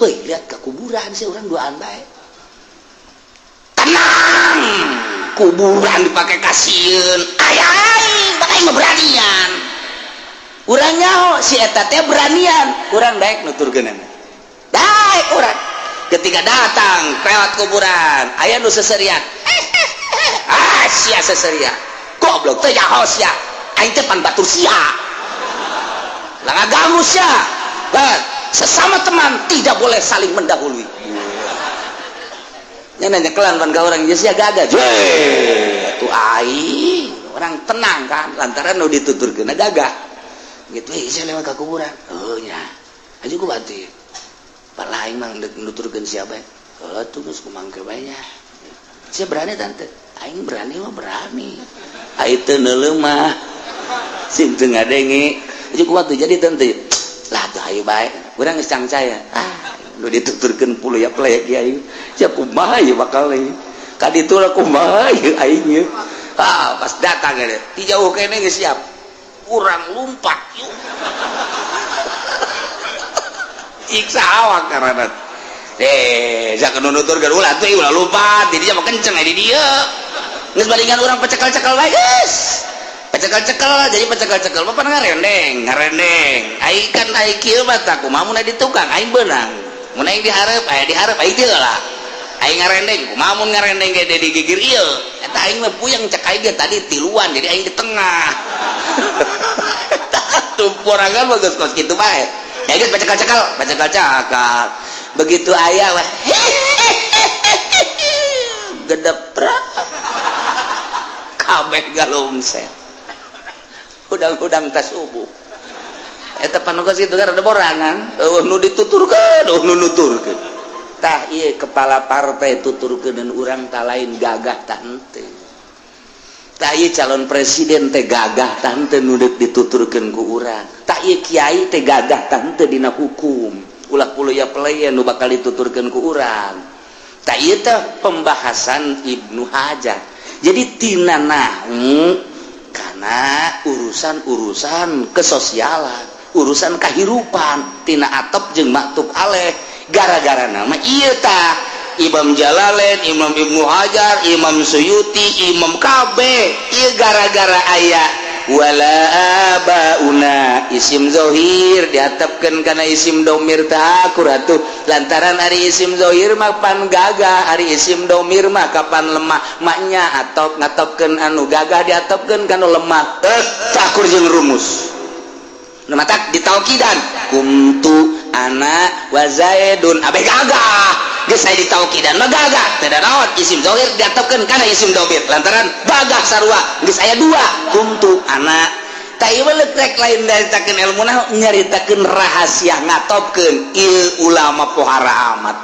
heuy lihat ka kuburan sih urang duaan bae tenang kuburan dipake kasieun ayai bakal beranian urang nyaho si eta teh beranian urang daek nuturkeun daek urang ketika datang lewat kuburan aya nu seserian sia seserian goblok teh nyaho sia aing teh pan batur sia lah ngaganggu sia sesama teman tidak boleh saling mendahului nya nyekelan pan ka urang geus sia gagah atuh ai orang tenang kan lantaran nu dituturkeun gagah gitu saya lewat ke kuburan oh nya aja ku bati pak lain mang nuturkeun siapa tuh geus kumangke bae nya sia berani tante aing berani mah berani ai teu neuleuh mah sim teu ngadenge aja ku bati jadi tante lah teu hayu bae urang geus cangcaya nu dituturkeun puluh ya plek kiai sia kumaha ieu bakal ieu ka ditu lah kumaha ieu aing ieu pas datang ge di jauh kene geus siap urang lumpat yuk iksa awak karena jangan nuturkeun ulah tuh ulah lumpat jadi mah kenceng di dieu geus baringan urang pecekal-cekal bae geus pecekel-cekel jadi pecekel-cekel bapak ngarendeng aing kan aing kieu mah tah kumaha mun di tukang aing beunang mun aing dihareup aing deul lah aing ngarendeng kumaha mun ngarendeng ge di gigir ieu eta aing mah puyeng cek aing ge tadi tiluan jadi aing di tengah tumpurangan bagus kos kitu bae ya geus pecekel-cekel begitu aya wah gedeprak kabeh galungset udang-udang tas subuh eta panogas kitu kan ada borangan nu dituturkeun nu nuturkeun tah ieu kepala partai tuturkeun urang tah lain gagah tah henteu tah ieu calon presiden teh gagah tah henteu nu dituturkeun ku urang tah ieu kiai teh gagah tah henteu dina hukum ulah puluya pelaya nu bakal dituturkeun ku urang tah ieu teh pembahasan Ibnu Hajar jadi tina nahu karena urusan kesosialan urusan kehidupan tina atop jeung maktub aleh gara-gara nama ieu tah Imam Jalalain Imam Ibnu Hajar Imam Suyuti Imam kabeh ieu gara-gara aya wala abauna isim zahir diatepkeun kana isim domir tah kuratu lantaran ari isim zahir mah pan gagah ari isim domir mah kapan lemah maknya atop ngatopkeun anu gagah diatopkeun kana lemah cakur jeung rumus nu matak ditaukidan kuntu ana wa zaidun abeh gagah geus aya ditaukidan mah gagah teh naon isim zahir diatopkeun kana isim domir lantaran gagah sarua geus aya dua kuntu ana tah ieu rek lain nyaritakeun ilmuna nyaritakeun rahasia ngatopkeun ieu ulama pohara amat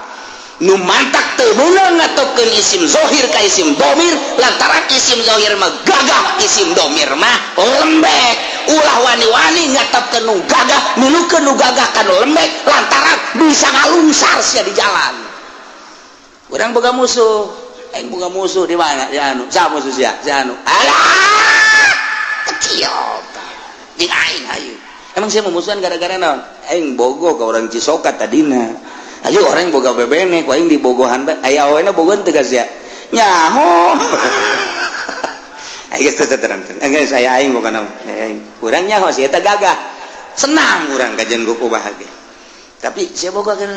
nu mantak teu meunang ngatopkeun isim zahir ka isim domir lantaran isim zahir mah gagah isim domir mah lembek ulah wani-wani ngatopkeun nu gagah milukeun nu gagah ka nu lembek lantaran bisa ngalungsar sia di jalan urang boga musuh aing boga musuh di mana di anu sa musuh sia si anu alah kecil jeung aing hayu emang sia memusuhan gara-gara naon aing bogo ka urang Cisokat tadina ayo orang boga bebene ku aing di bogohan aya awena bogohan teu geus ya nyaho aing geus terang geus saya aing boga naon urang nyaho sia eta gagah senang urang kajen ku bahagia tapi sia boga kan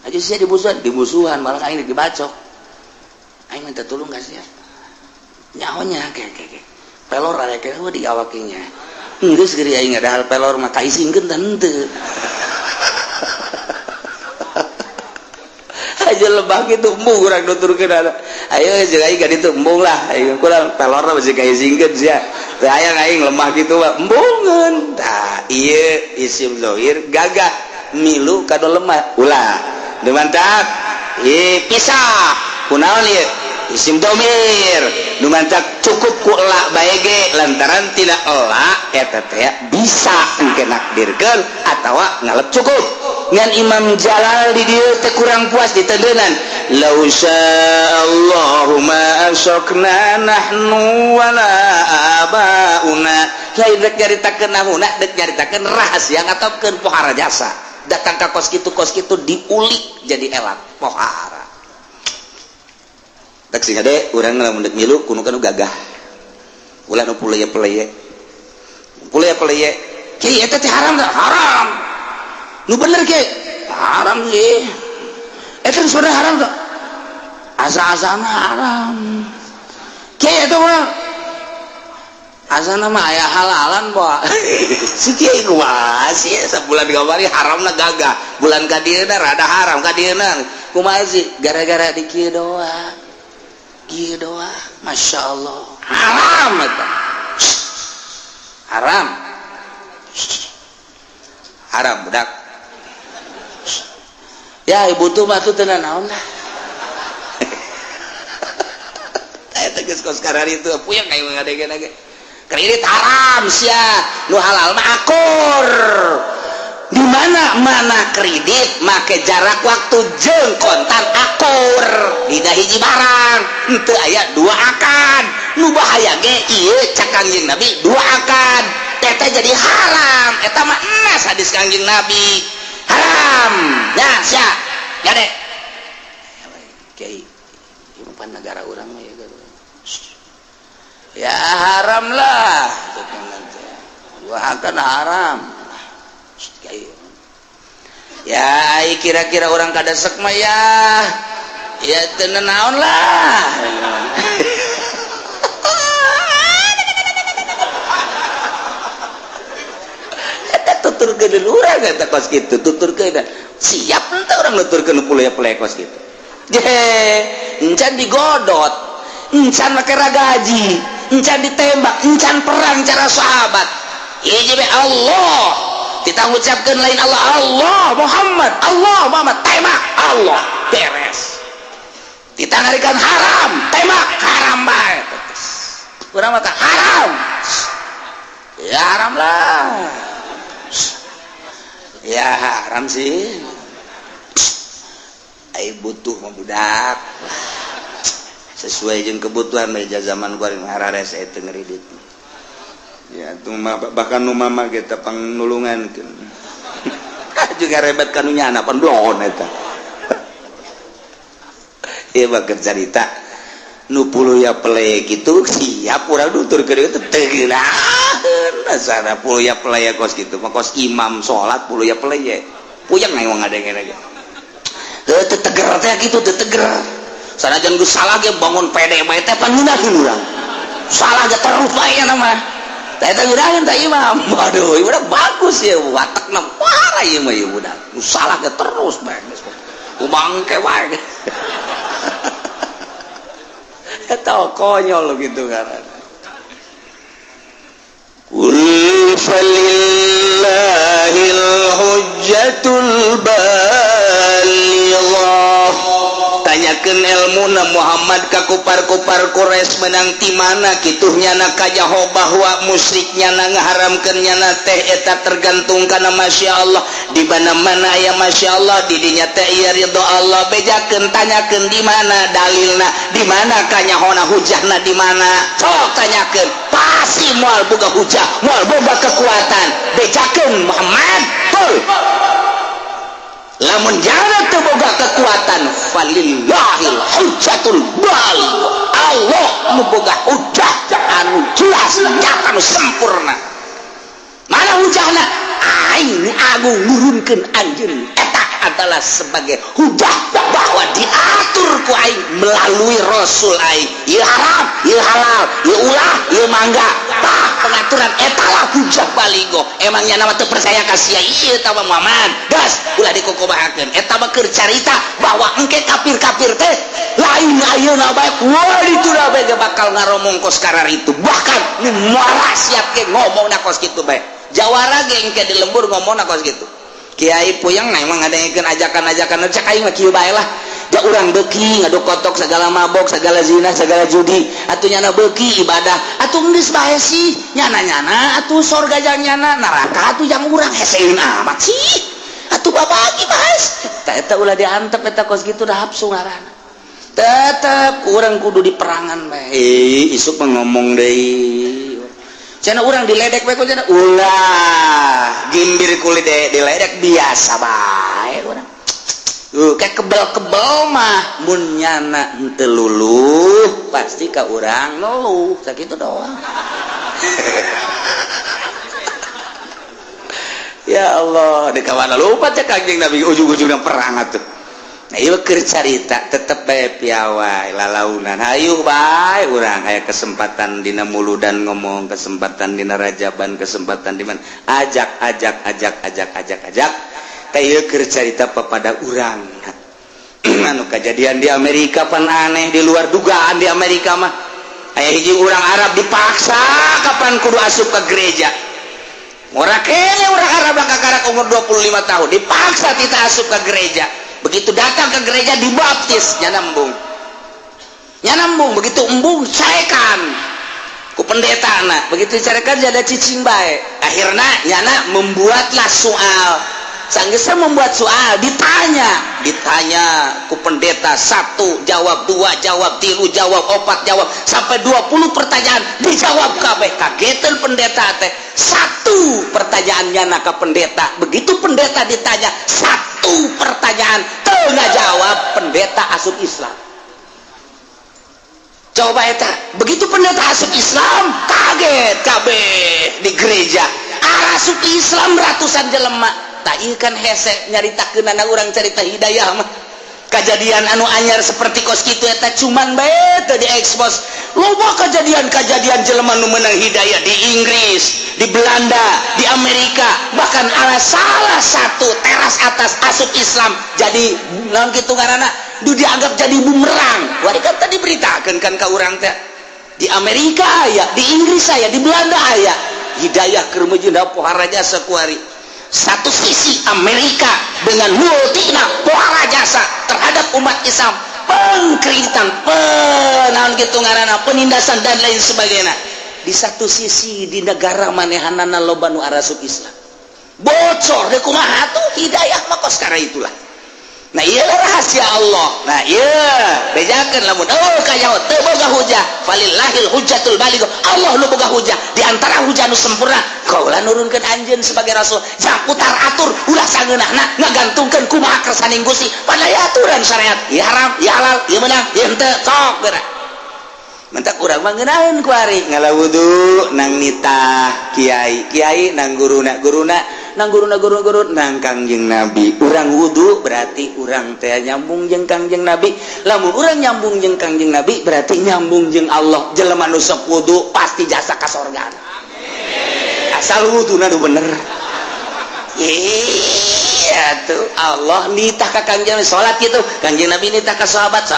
aja sia dibusuhan malah aing dibacok aing minta tolong ka sia nyahonya ke pelor aya ke di awakinya geus geuring aing ada hal pelor mah kaisingkeun teh henteu aja lebah gitu embung urang nuturkeun ayo jeung aing ka ditu embung lah aing kurang pelorna masih kaisingkeun sia teu aya aing lemah kitu mah embungeun tah ieu isim zahir gagah milu kado lemah ulah teu mantap pisah kunaon ieu isim domir nu mantap cukup ku la bae ge lantaran tidak la eta teh bisa engke nakdirkeun atawa ngalep cukup ngan Imam Jalal di dieu teh kurang puas ditendeunan law sya'allahu ma asyakna nahnu wala abauna lain rek nyaritakeun nahuna rek nyaritakeun rahasia ngatopkeun pohara jasa datang ka kos kitu diulik jadi elat pohara tak sih ade urang lamun deuk milu kudu kana gagah ulah nu peleye kieu eta teh haram tah haram nu bener ke haram ge eta sebenarnya haram tah asa-asana haram kieu eta mah asana mah aya halalan boa si kieu kumaha sih sabulan kamari haramna gagah bulan ka dieuna rada haram ka dieuna kumaha sih gara-gara di kieu doang kieu doang masyaallah haram eta haram budak ya ibu tuh mah tuh tenan naon lah eta geus kos karar itu puyeng kayu ngadege kredit haram sia nu halal mah akur di mana kredit make jarak waktu jeung kontan akur dina hiji barang henteu aya dua akad nu bahaya ge ieu cak Kangjeng Nabi dua akad eta jadi haram eta mah enas hadis Kangjeng Nabi haram nya sia gade kiai ieu pan negara urang mah ya ya haram lah wah kan haram ya kira-kira orang kada sek mah ya teu naon lah tuturkeun urang eta kos kitu tuturkeun siap teh urang nuturkeun pulaya-pulaya kos kitu encan digodot encan make ragaji encan ditembak encan perang cara sahabat ieu be Allah kita ngucapkeun lain Allah Muhammad tembak Allah beres kita ngarikan haram tembak haram bae urang mah haram ya haram lah ya haram sih ai butuh mah budak sesuai jeung kebutuhan meja zaman kuring harares eta ngeridit ya tuh bahkan nu mama kita pangnulungankeun juga rebet kanu nyana pan blon eta ieu bageut carita nu puluya pelaya kitu siap urang nuturkeun teh teu geunaheun asana puluya pelaya kos kitu mah kos imam salat puluya pelaya puyeng nang ngadenge ge teu teger teh kitu teu teger sanajan geus salah ge bangun pede bae teh pan ngeunaheun urang salah ge terus bae mah teh teh ngeunaheun teh imam waduh ieu budak bagus ya watakna parah ieu mah ieu budak nu salah ge terus bae kumangke wae eta konyol gitu kan Qul falillahil hujjatul balighah tanyakeun ilmuna Muhammad ka kupar-kupar Quraisy menang ti mana kitu nyana kajaho bahwa musyrik nyana ngaharamkeun nyana teh eta tergantung kana masyaallah di mana-mana aya masyaallah di dinya teh ieu ridho Allah bejakeun tanyakeun di mana dalilna di mana kanyahona hujahna di mana sok tanyakeun pasti moal boga hujah moal boga kekuatan bejakeun Muhammad tuh lamun jana teu boga kekuatan falillahil hujjatul baligh Allah nu boga hujjah anu jelas nyata anu sempurna mana hujahna aing agung nurunkeun anjeun eta adalah sebagai hujah bahwa diatur ku aing melalui rasul aing ieu haram ieu halal ieu ulah ieu mangga tah pengaturan eta lah hujah baligh emangnya nama teu percaya ka sia ieu tah Muhammad gas ulah dikokobahakeun eta mah keur carita bahwa engke kafir-kafir teh lain ayeuna bae wah dituna bae bakal ngaromong kos karar itu bahkan nu moal siap ge ngomongna kos kitu bae jawara ge engke di lembur ngomongna kos kitu Kiai puyeng emang ngadengekeun ajakan-ajakan cek aing mah kieu bae lah da urang beuki ngadokotok segala mabok segala zina segala judi atuh nyana beuki ibadah atuh geus bae sih nyana-nyana atuh sorga jang nyana neraka atuh jang urang heseun amat sih atuh babagi bahas eta ulah diantep eta kos kitu da hapsu ngaranna tetep urang kudu diperangan bae isuk mah ngomong deui cenah urang diledek bae ku cenah ulah gimbir kulit diledek biasa bae urang kayak kebel-kebel mah mun nyana henteu luluh pasti ka urang luluh sakitu doang ya Allah di kawana lupa cek kanjeng Nabi ujung-ujungna perang atuh nah ieu keur carita tetep bae piawai lalaunan hayuh bae urang aya kesempatan dina muludan ngomong kesempatan dina rajaban kesempatan di mana ajak teh ieu keur carita papada urang anu kejadian di Amerika pan aneh di luar dugaan di Amerika mah aya hiji urang Arab dipaksa kapan kudu asup ke gereja ora kene urang Arab kakara umur 25 tahun dipaksa tita asup ke gereja begitu datang ke gereja dibaptis nyambung begitu embung carekan ku pendetana begitu carekan jadi cicing bae akhirnya nyana membuatlah soal sanggeusna membuat soal ditanya ku pendeta 1 jawab 2 jawab 3 jawab 4 jawab sampai 20 pertanyaan dijawab kabeh kageteun pendeta teh 1 pertanyaan nyana ka pendeta begitu pendeta ditanya 1 pertanyaan teu ngajawab pendeta asup Islam Coba eta begitu pendeta asup Islam kaget kabeh di gereja asup Islam ratusan jelema tak ieu kan hese nyaritakeun anak urang cerita hidayah mah kejadian anu anyar seperti kos kitu eta cuman bae teu diekspos loba kejadian-kejadian jelema nu meunang hidayah di Inggris, di Belanda, di Amerika, bahkan ala salah satu teras atas asup Islam jadi naon kitu ngaranna dianggap jadi bumerang. Wari kata diberitakeun kan ka urang teh di Amerika aya, di Inggris aya, di Belanda aya hidayah keur meujeuh pohara jasa kuari. Satu sisi Amerika dengan multina pohara jasa terhadap umat Islam, pengkeritan, naon kitu ngaranna penindasan dan lain sebagainya. Di satu sisi di negara manehanana loba nu arasup Islam. Bocor deh kumaha tuh hidayah mah kos kara itulah. Nah iya rahasia Allah. Nah iya bejakeun lamun kayaho teu boga hujah falillahil hujjatul baligh. Allah nu boga hujah di antara hujah nu sempurna kaula nurunkeun anjeun sebagai rasul jang putar atur ulah sangeunahna ngagantungkeun kumaha kersaning Gusti pada aturan syariat ieu haram ieu halal ieu meunang ieu henteu sok beura mentak urang mah ngeunaheun ku ari ngalawudu nang nitah kiai nang guruna nang guru nang Kangjeng Nabi. Urang wudu berarti urang teh nyambung jeung Kangjeng Nabi. Lamun urang nyambung jeung Kangjeng Nabi berarti nyambung jeung Allah. Jelema nu sok wudu pasti jasa ka sorga. Amin. Asal wuduna nu bener. Iya tuh Allah nitah ka Kangjeng Nabi salat kitu. Kangjeng Nabi nitah ka sahabat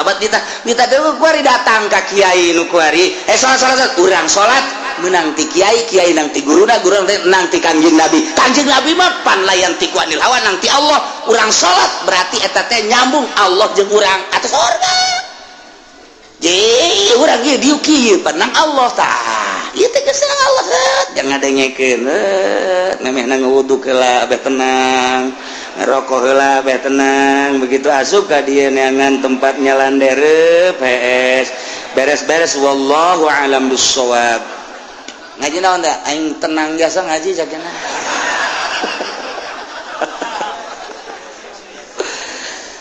nitah deui kuari datang ka kiai nu kuari. Salat urang salat menang ti kiai nang ti guruna nang ti Kangjeng Nabi mah pan layan ti ku anil hawa nang ti Allah urang salat berarti eta teh nyambung Allah jeung urang atas surga jadi urang ieu dieu kieu pan nang Allah tah ieu teh geus nang Allah jangan ngadengekeun memehna ngawudu heula abeh tenang ngerokok heula abeh tenang begitu asup ka dieu neangan tempat nyalandereup PS beres-beres wallahu a'lam bissawab. Ngaji naon da aing tenang biasa ngaji jagana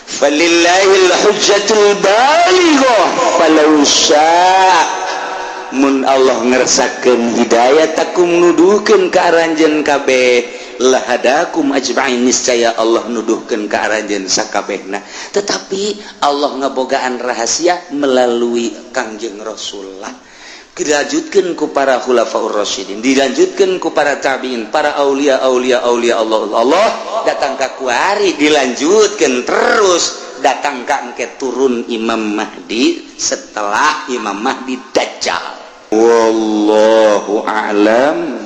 falillahil hujjatul balighah falau syaa mun Allah ngersakeun hidayah takum nuduhkeun ka aranjeun kabeh lahadakum ajma'in niscaya Allah nuduhkeun ka aranjeun sakabehna tetapi Allah ngabogaan rahasia melalui Kangjeng Rasulullah dilanjutkan ku para khulafaur rasyidin dilanjutkan ku para tabi'in para aulia Allah datang ka kuari dilanjutkan terus datang ka engke turun Imam Mahdi setelah Imam Mahdi Dajjal wallahu a'lam.